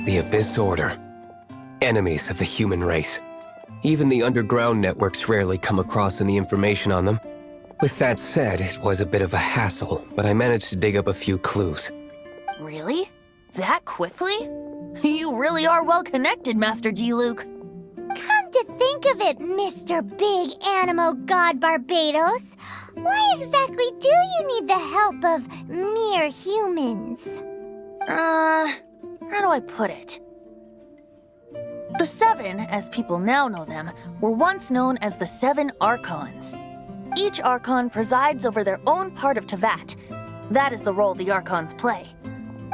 The Abyss Order. Enemies of the human race. Even the underground networks rarely come across any information on them. With that said, it was a bit of a hassle, but I managed to dig up a few clues. Really? That quickly? You really are well connected, Master G. Luke. Come to think of it, Mr. Big Animo God Barbados, why exactly do you need the help of mere humans? How do I put it? The Seven, as people now know them, were once known as the Seven Archons. Each Archon presides over their own part of Teyvat. That is the role the Archons play.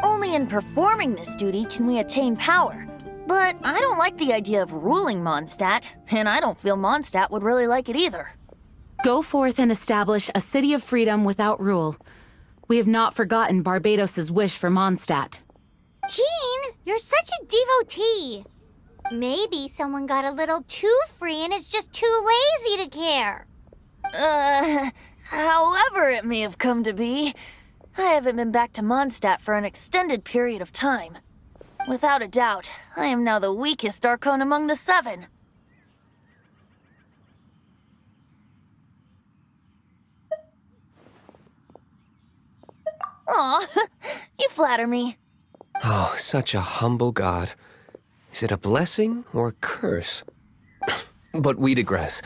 Only in performing this duty can we attain power. But I don't like the idea of ruling Mondstadt, and I don't feel Mondstadt would really like it either. Go forth and establish a city of freedom without rule. We have not forgotten Barbados' wish for Mondstadt. Jean, you're such a devotee. Maybe someone got a little too free and is just too lazy to care. However it may have come to be, I haven't been back to Mondstadt for an extended period of time. Without a doubt, I am now the weakest Archon among the Seven. Aw, you flatter me. Oh, such a humble god. Is it a blessing or a curse? But we digress.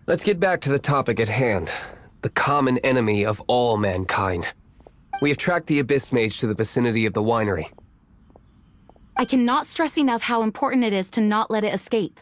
Let's get back to the topic at hand. The common enemy of all mankind. We have tracked the Abyss Mage to the vicinity of the winery. I cannot stress enough how important it is to not let it escape.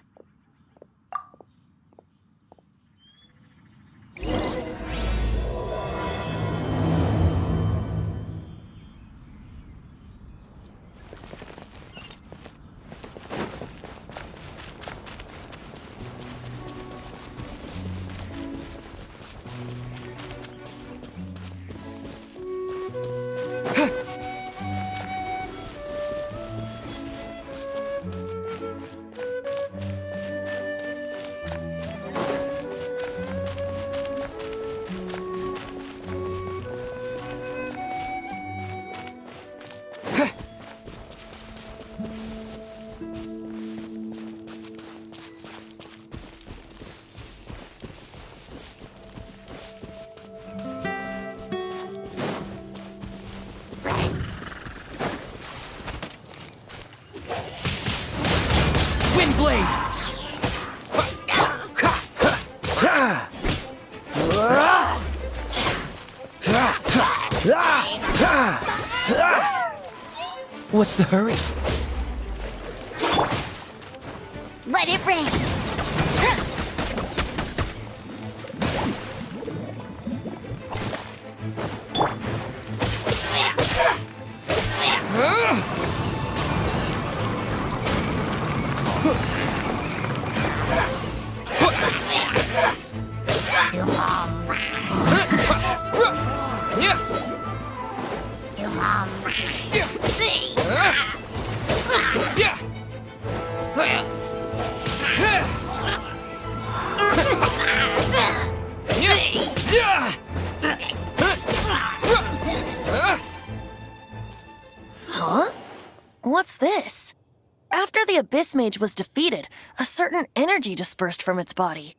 What's the hurry? Let it rain. Huh? What's this? After the Abyss Mage was defeated, a certain energy dispersed from its body.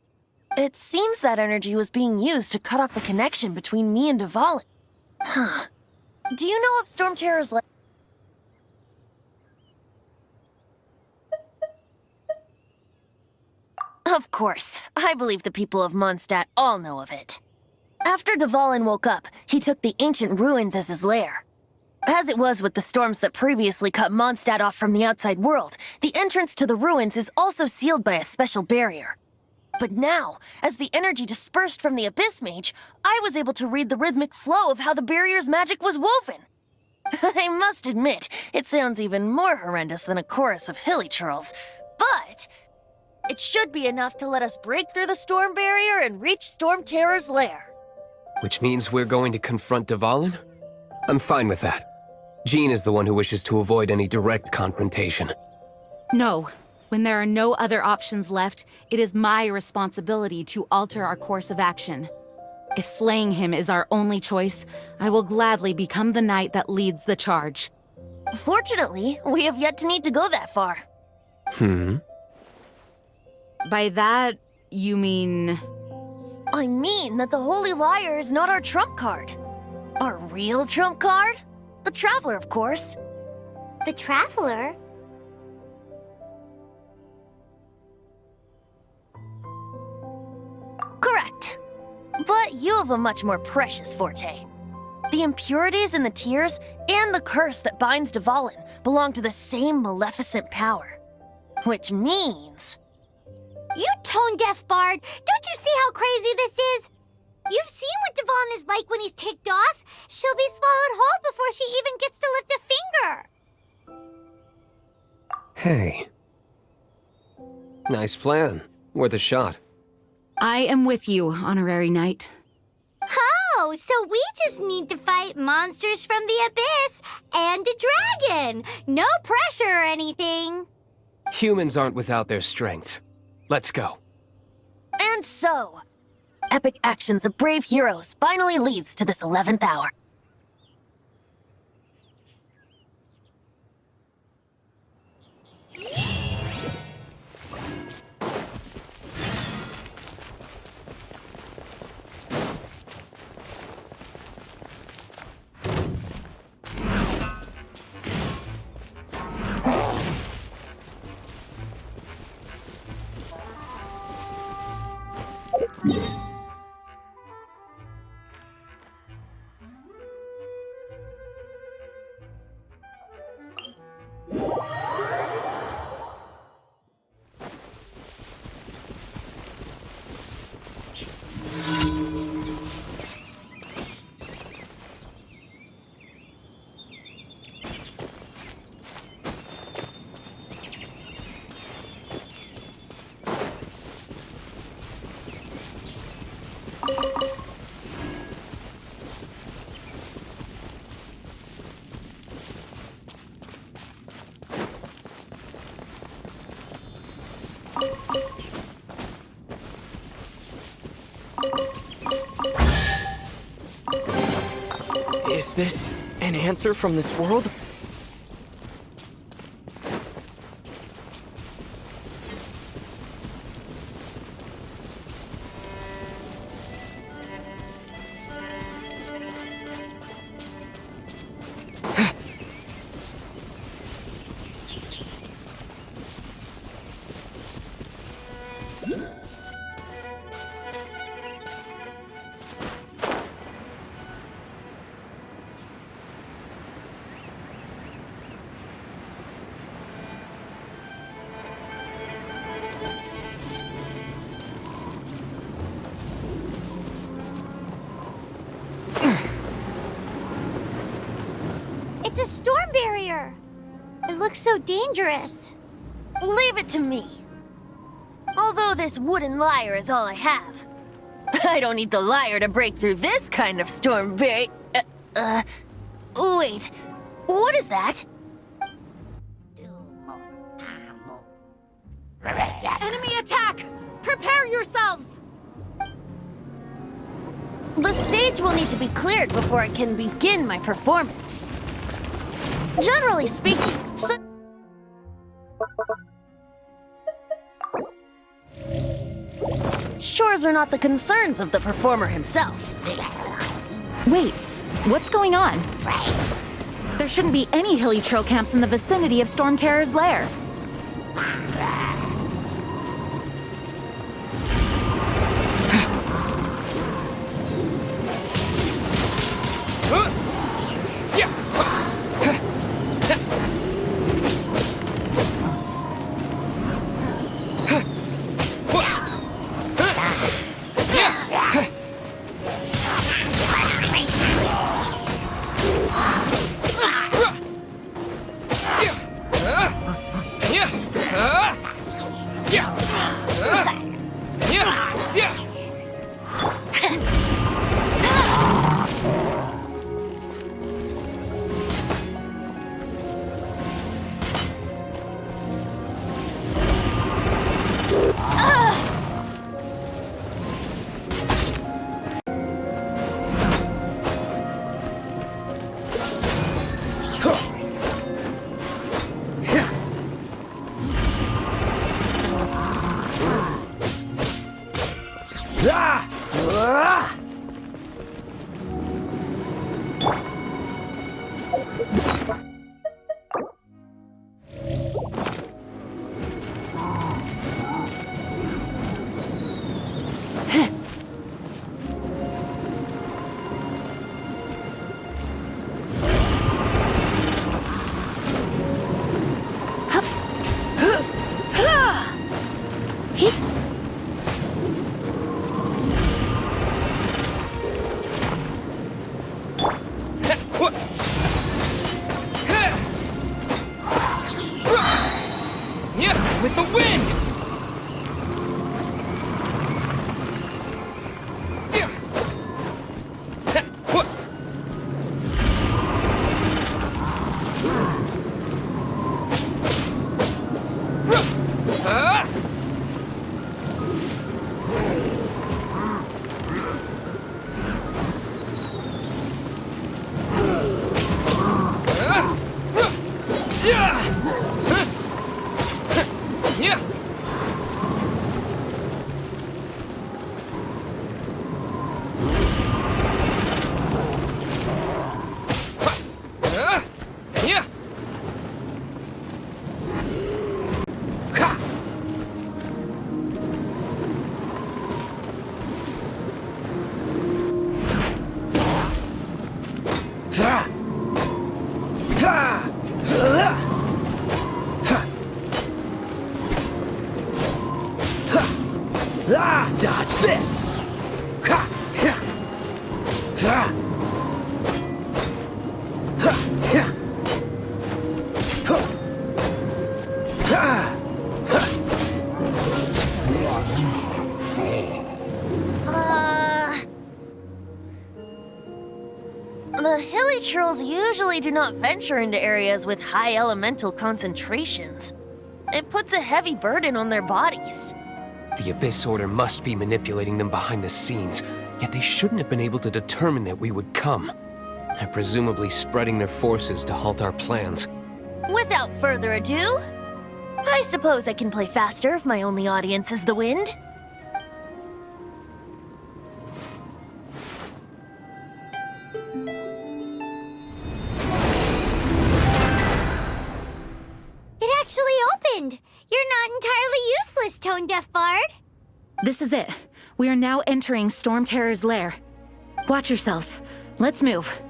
It seems that energy was being used to cut off the connection between me and Dvalin. Huh. Do you know if Storm Terror's Of course. I believe the people of Mondstadt all know of it. After Dvalin woke up, he took the ancient ruins as his lair. As it was with the storms that previously cut Mondstadt off from the outside world, the entrance to the ruins is also sealed by a special barrier. But now, as the energy dispersed from the Abyss Mage, I was able to read the rhythmic flow of how the barrier's magic was woven. I must admit, it sounds even more horrendous than a chorus of hilly churls, but it should be enough to let us break through the storm barrier and reach Storm Terror's lair. Which means we're going to confront Dvalin? I'm fine with that. Jean is the one who wishes to avoid any direct confrontation. No. When there are no other options left, it is my responsibility to alter our course of action. If slaying him is our only choice, I will gladly become the knight that leads the charge. Fortunately, we have yet to need to go that far. By that, you mean... I mean that the Holy Liar is not our trump card. Our real trump card? The Traveler, of course. The Traveler? Correct. But you have a much more precious forte. The impurities in the tears and the curse that binds Dvalin belong to the same maleficent power. Which means... You tone-deaf bard! Don't you see how crazy this is? You've seen what Dvalin is like when he's ticked off. She'll be swallowed whole before she even gets to lift a finger. Hey. Nice plan. Worth a shot. I am with you, Honorary Knight. Oh, so we just need to fight monsters from the abyss and a dragon. No pressure or anything. Humans aren't without their strengths. Let's go. And so, epic actions of brave heroes finally leads to this 11th hour. Is this an answer from this world? It's a storm barrier. It looks so dangerous. Leave it to me. Although this wooden lyre is all I have, I don't need the lyre to break through this kind of storm wait, what is that? Enemy attack! Prepare yourselves! The stage will need to be cleared before I can begin my performance. Generally speaking, chores are not the concerns of the performer himself. Wait, what's going on? There shouldn't be any hilly trail camps in the vicinity of Storm Terror's lair. Yeah, with the wind! Yeah! Yeah! Dodge this! The hilly trolls usually do not venture into areas with high elemental concentrations. It puts a heavy burden on their bodies. The Abyss Order must be manipulating them behind the scenes, yet they shouldn't have been able to determine that we would come. They're presumably spreading their forces to halt our plans. Without further ado, I suppose I can play faster if my only audience is the wind. It actually opened! You're not entirely useless, Tone Deaf Bard. This is it. We are now entering Storm Terror's lair. Watch yourselves. Let's move.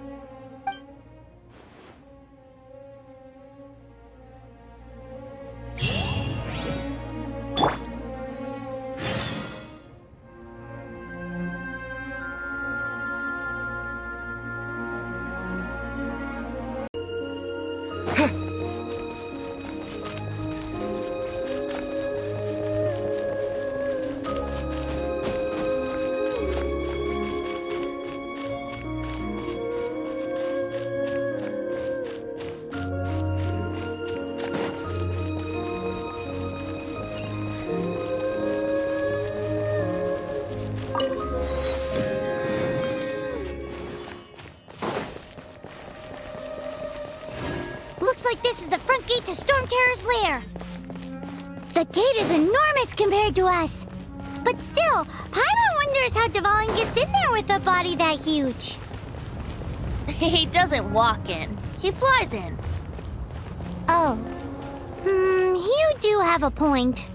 Looks like this is the front gate to Storm Terror's lair. The gate is enormous compared to us. But still, Paimon wonders how Dvalin gets in there with a body that huge. He doesn't walk in. He flies in. Oh. You do have a point.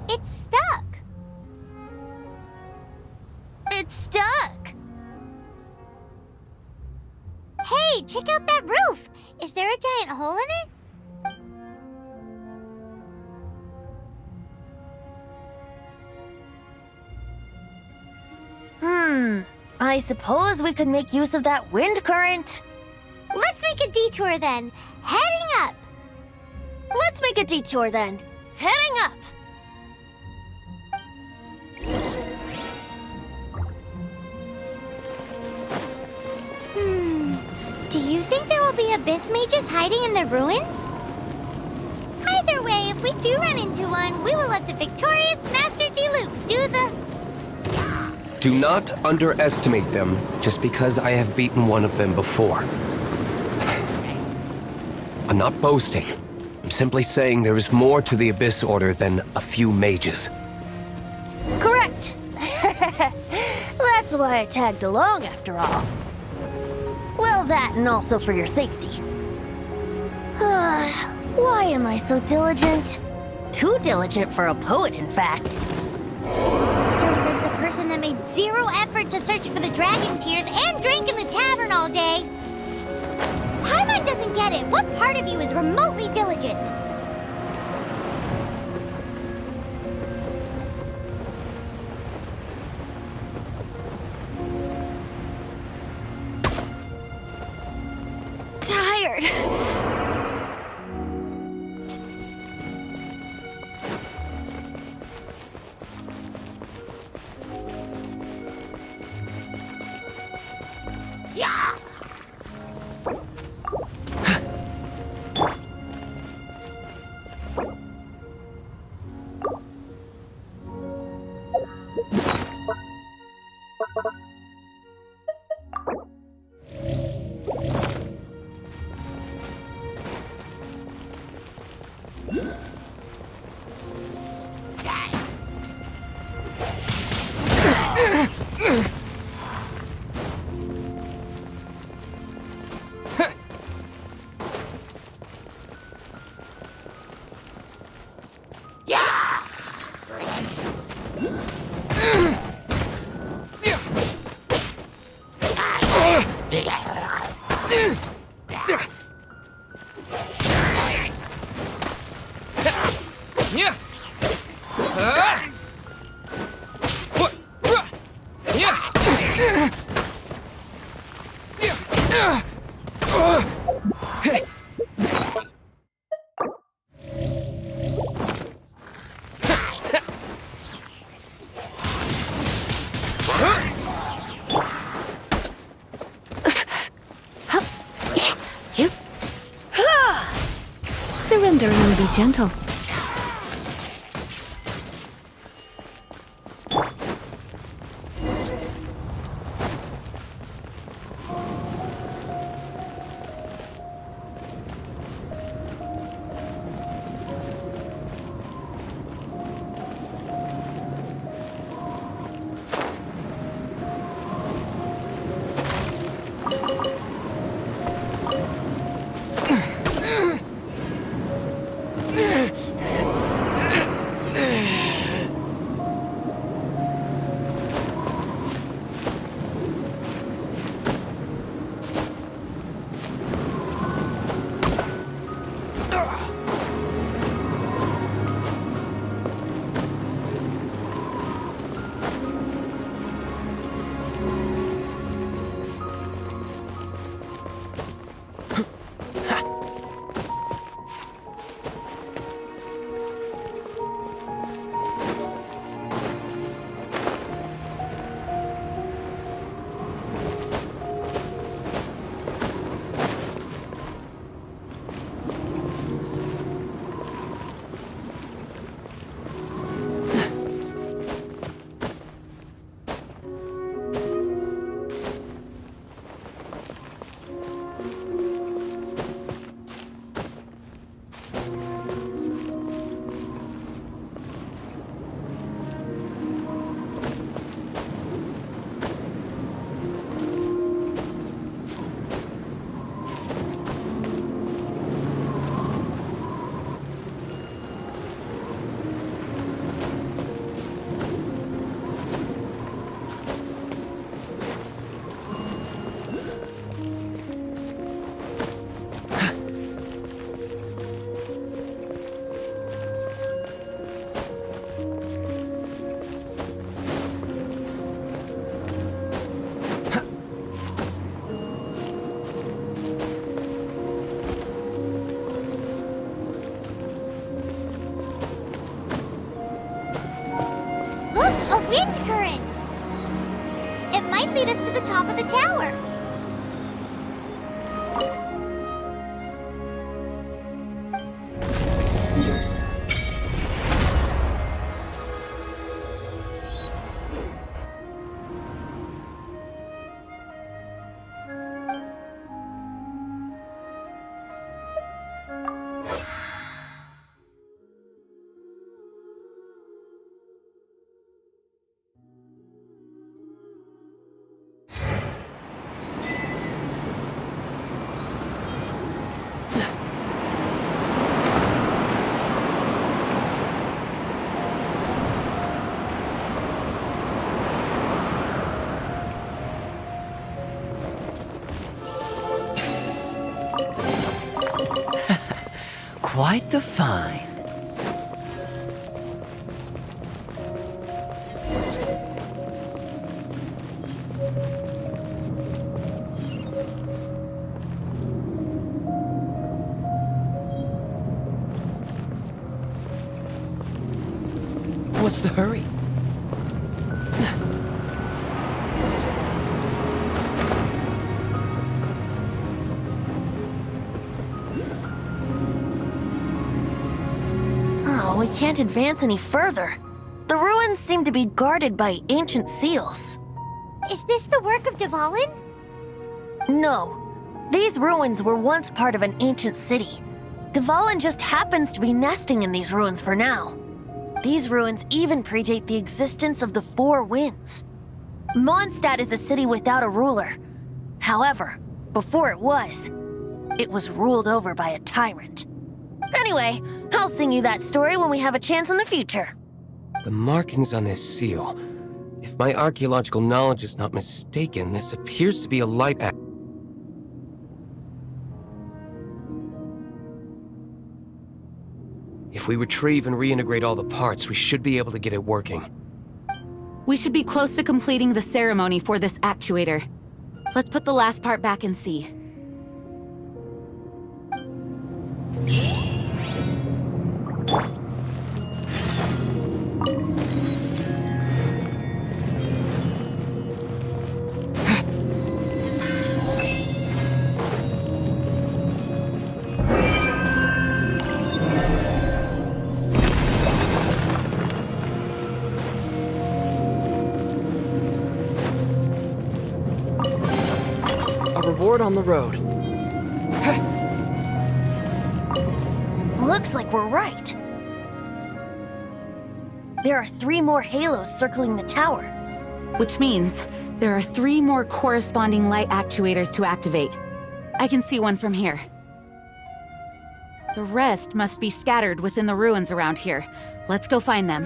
It's stuck. It's stuck. Hey, check out that roof. Is there a giant hole in it? I suppose we could make use of that wind current. Let's make a detour then. Heading up. Let's make a detour then. Heading up. Do you think there will be abyss mages hiding in the ruins? Either way, if we do run into one, we will let the victorious Master Diluc do the... Do not underestimate them just because I have beaten one of them before. I'm not boasting. I'm simply saying there is more to the Abyss Order than a few mages. Correct! That's why I tagged along after all. Well, that and also for your safety. Why am I so diligent? Too diligent for a poet, in fact. So says the person that made zero effort to search for the dragon tears and drink in the tavern all day. Paimon doesn't get it. What part of you is remotely diligent? Tired. Surrender and be gentle. wind current! It might lead us to the top of the tower. quite the find. What's the hurry? Oh, we can't advance any further. The ruins seem to be guarded by ancient seals. Is this the work of Dvalin? No. These ruins were once part of an ancient city. Dvalin just happens to be nesting in these ruins for now. These ruins even predate the existence of the Four Winds. Mondstadt is a city without a ruler. However, before it was ruled over by a tyrant. Anyway, I'll sing you that story when we have a chance in the future. The markings on this seal. If my archaeological knowledge is not mistaken, this appears to be a light act. If we retrieve and reintegrate all the parts, we should be able to get it working. We should be close to completing the ceremony for this actuator. Let's put the last part back and see. A reward on the road. Looks like we're right. There are 3 more halos circling the tower. Which means there are 3 more corresponding light actuators to activate. I can see one from here. The rest must be scattered within the ruins around here. Let's go find them.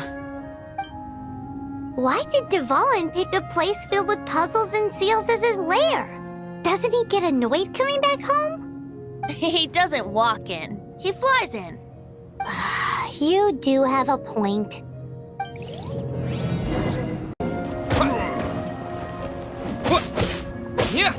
Why did Dvalin pick a place filled with puzzles and seals as his lair? Doesn't he get annoyed coming back home? He doesn't walk in. He flies in. You do have a point. Yeah.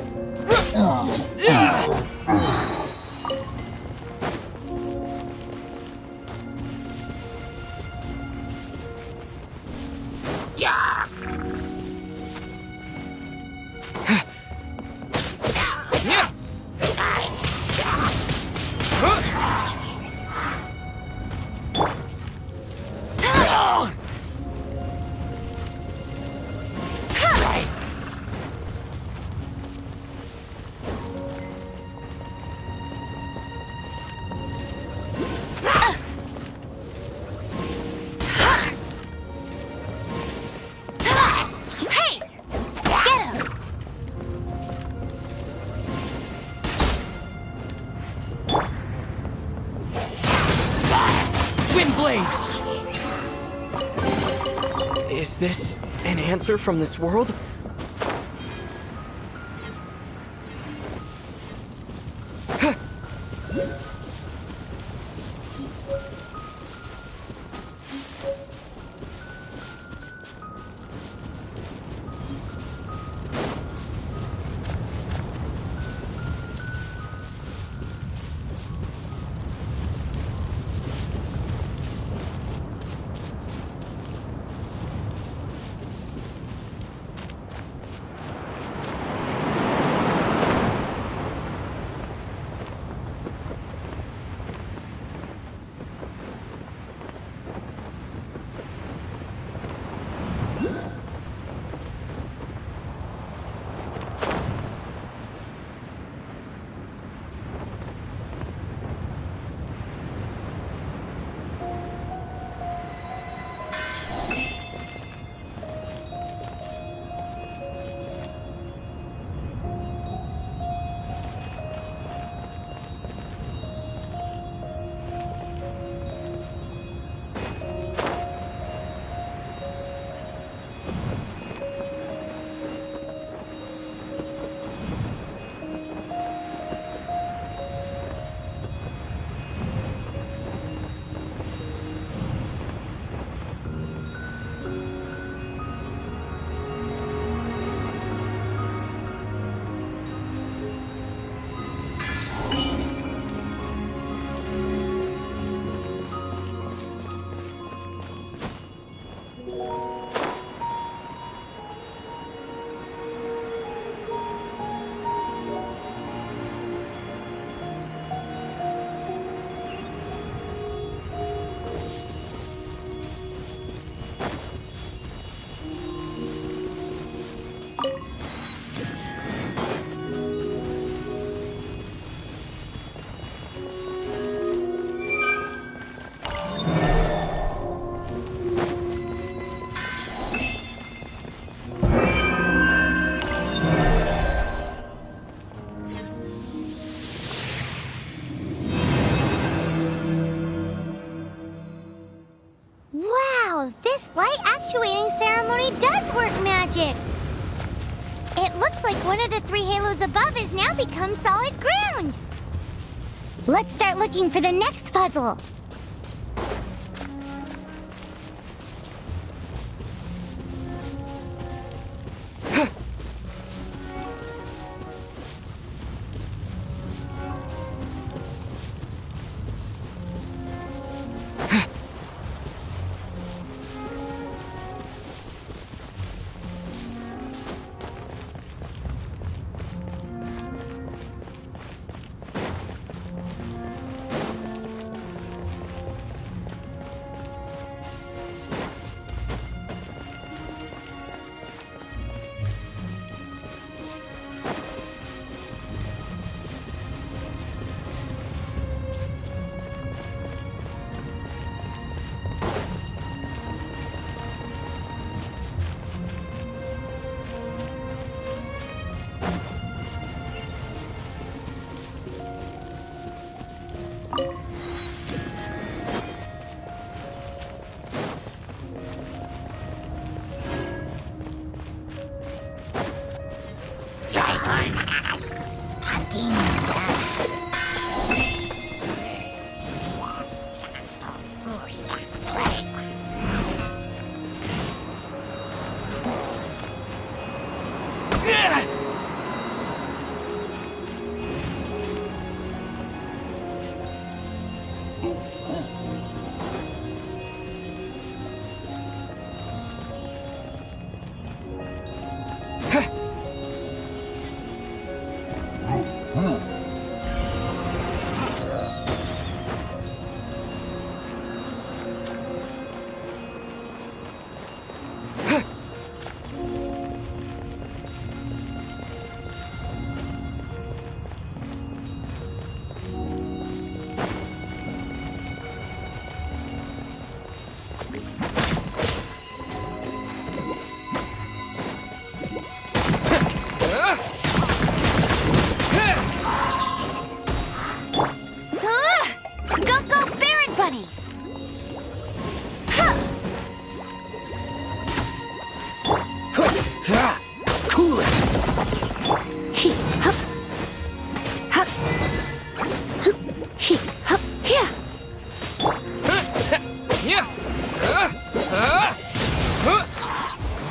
Hey! Get him! Windblade! Is this an answer from this world? This light actuating ceremony does work magic. It looks like one of the 3 halos above has now become solid ground. Let's start looking for the next puzzle.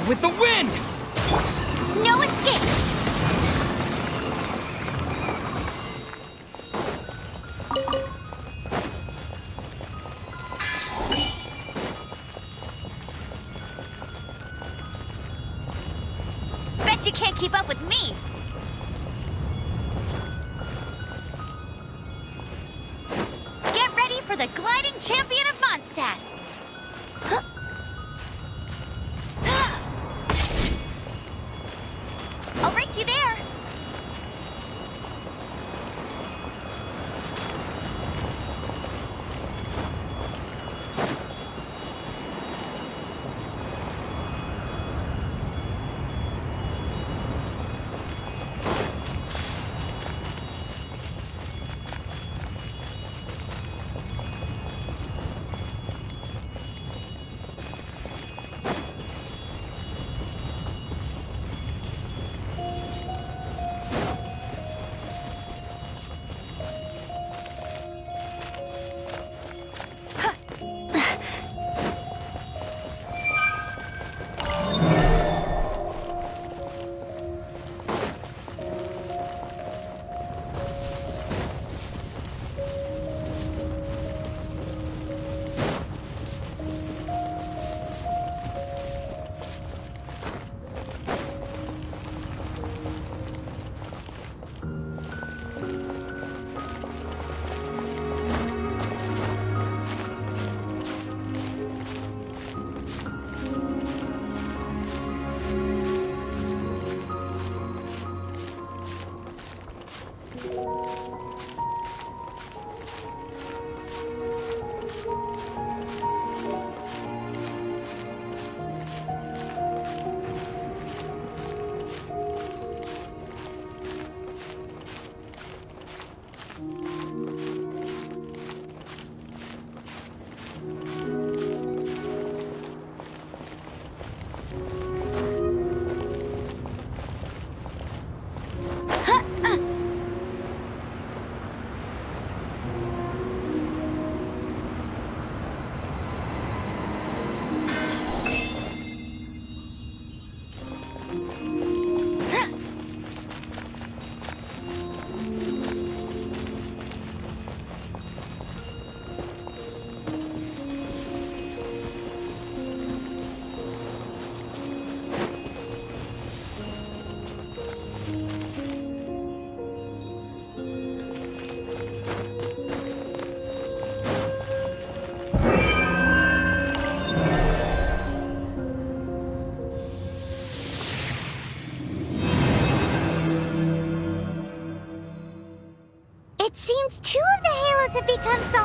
With the wind! No escape! Bet you can't keep up with me! Get ready for the gliding champion of Mondstadt! I'll race you there!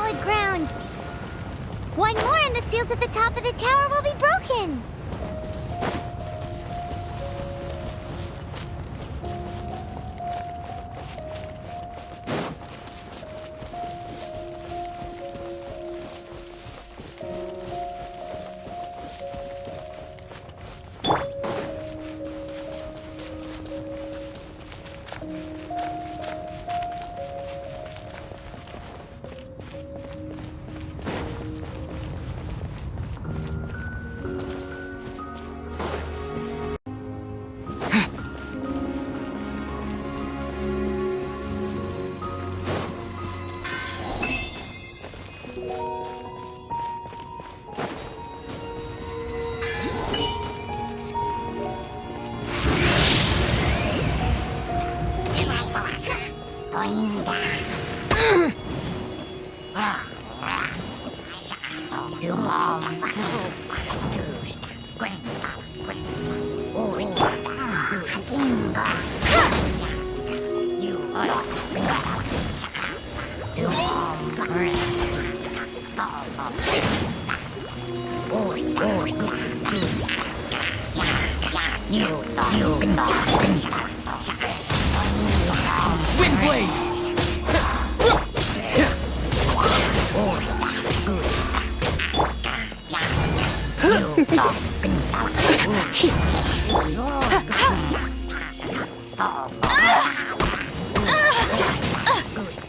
solid ground. One more and the seals at the top of the tower will be broken.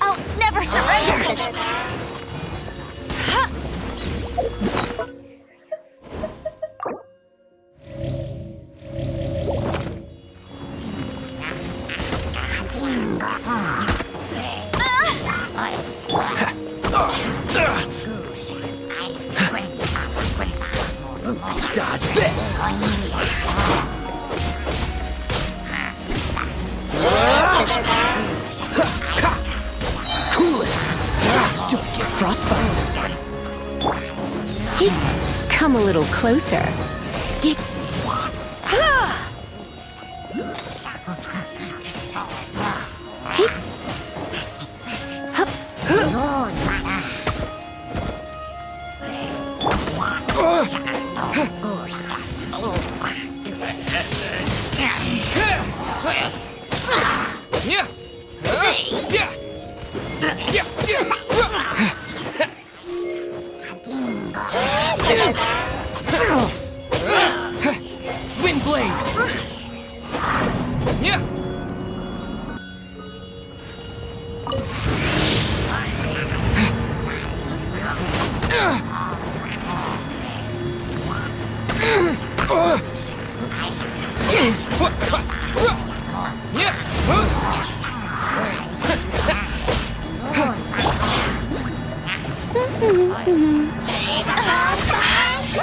I'll never surrender! Dodge this! Cool it! Don't get frostbite! Come a little closer. Wind blade!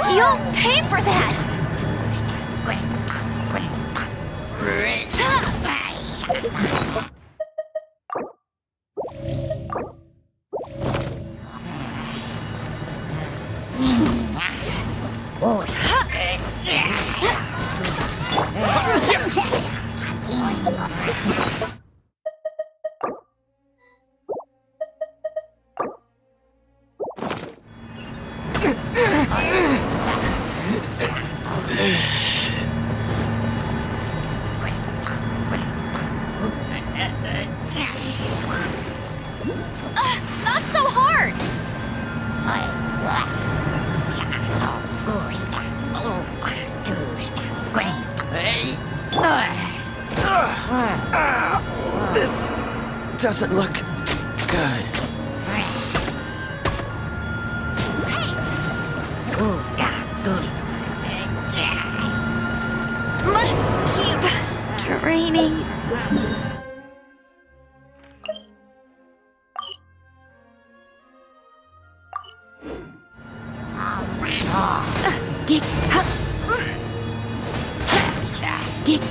You'll pay for that! Not so hard! This doesn't look good. Must keep training. Get